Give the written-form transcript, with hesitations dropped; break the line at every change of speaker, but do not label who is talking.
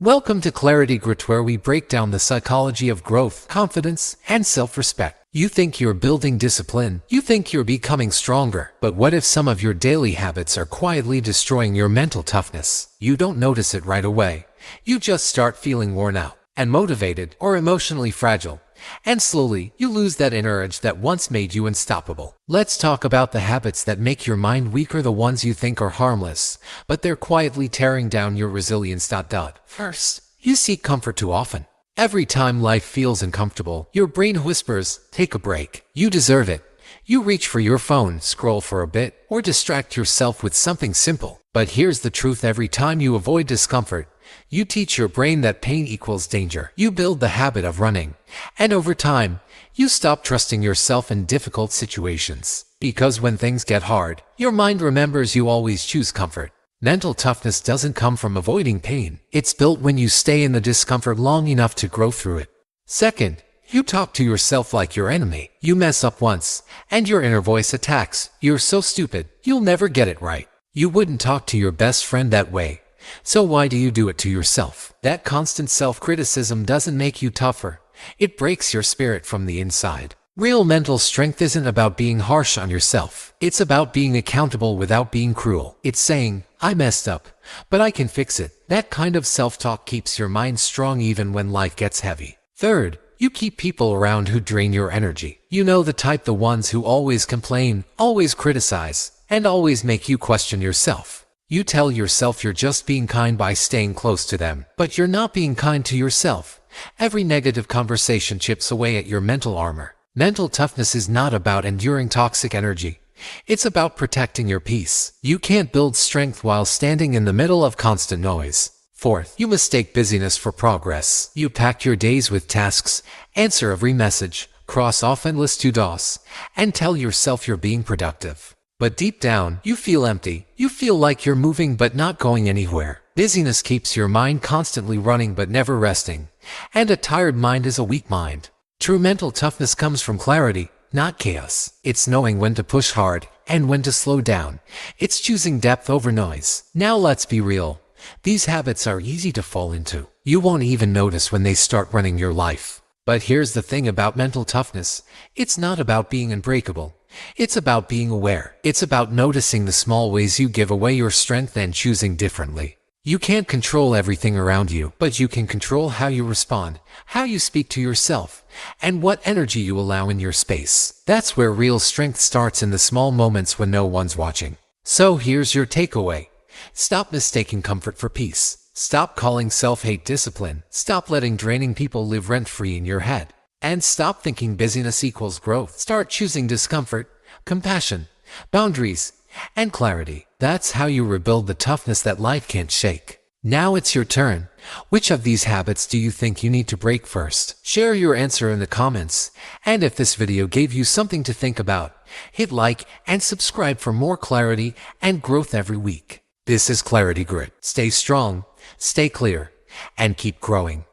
Welcome to ClarityGrit, where we break down the psychology of growth, confidence, and self-respect. You think you're building discipline, you think you're becoming stronger, but what if some of your daily habits are quietly destroying your mental toughness? You don't notice it right away. You just start feeling worn out, unmotivated, or emotionally fragile. And slowly, you lose that inner edge that once made you unstoppable. Let's talk about the habits that make your mind weaker, the ones you think are harmless, but they're quietly tearing down your resilience. First, you seek comfort too often. Every time life feels uncomfortable, your brain whispers, take a break. You deserve it. You reach for your phone, scroll for a bit, or distract yourself with something simple. But here's the truth: every time you avoid discomfort, you teach your brain that pain equals danger. You build the habit of running, and over time, you stop trusting yourself in difficult situations. Because when things get hard, your mind remembers you always choose comfort. Mental toughness doesn't come from avoiding pain. It's built when you stay in the discomfort long enough to grow through it. Second, you talk to yourself like your enemy. You mess up once, and your inner voice attacks. You're so stupid, you'll never get it right. You wouldn't talk to your best friend that way. So why do you do it to yourself? That constant self-criticism doesn't make you tougher. It breaks your spirit from the inside. Real mental strength isn't about being harsh on yourself. It's about being accountable without being cruel. It's saying, I messed up, but I can fix it. That kind of self-talk keeps your mind strong even when life gets heavy. Third, you keep people around who drain your energy. You know the type, the ones who always complain, always criticize, and always make you question yourself. You tell yourself you're just being kind by staying close to them, but you're not being kind to yourself. Every negative conversation chips away at your mental armor. Mental toughness is not about enduring toxic energy. It's about protecting your peace. You can't build strength while standing in the middle of constant noise. Fourth, you mistake busyness for progress. You pack your days with tasks, answer every message, cross off endless to-dos, and tell yourself you're being productive. But deep down, you feel empty. You feel like you're moving but not going anywhere. Busyness keeps your mind constantly running but never resting. And a tired mind is a weak mind. True mental toughness comes from clarity, not chaos. It's knowing when to push hard and when to slow down. It's choosing depth over noise. Now let's be real. These habits are easy to fall into. You won't even notice when they start running your life. But here's the thing about mental toughness. It's not about being unbreakable. It's about being aware. It's about noticing the small ways you give away your strength and choosing differently. You can't control everything around you, but you can control how you respond, how you speak to yourself, and what energy you allow in your space. That's where real strength starts, in the small moments when no one's watching. So here's your takeaway. Stop mistaking comfort for peace. Stop calling self-hate discipline. Stop letting draining people live rent-free in your head. And stop thinking busyness equals growth. Start choosing discomfort, compassion, boundaries, and clarity. That's how you rebuild the toughness that life can't shake. Now it's your turn. Which of these habits do you think you need to break first? Share your answer in the comments. And if this video gave you something to think about, hit like and subscribe for more clarity and growth every week. This is ClarityGrit. Stay strong, stay clear, and keep growing.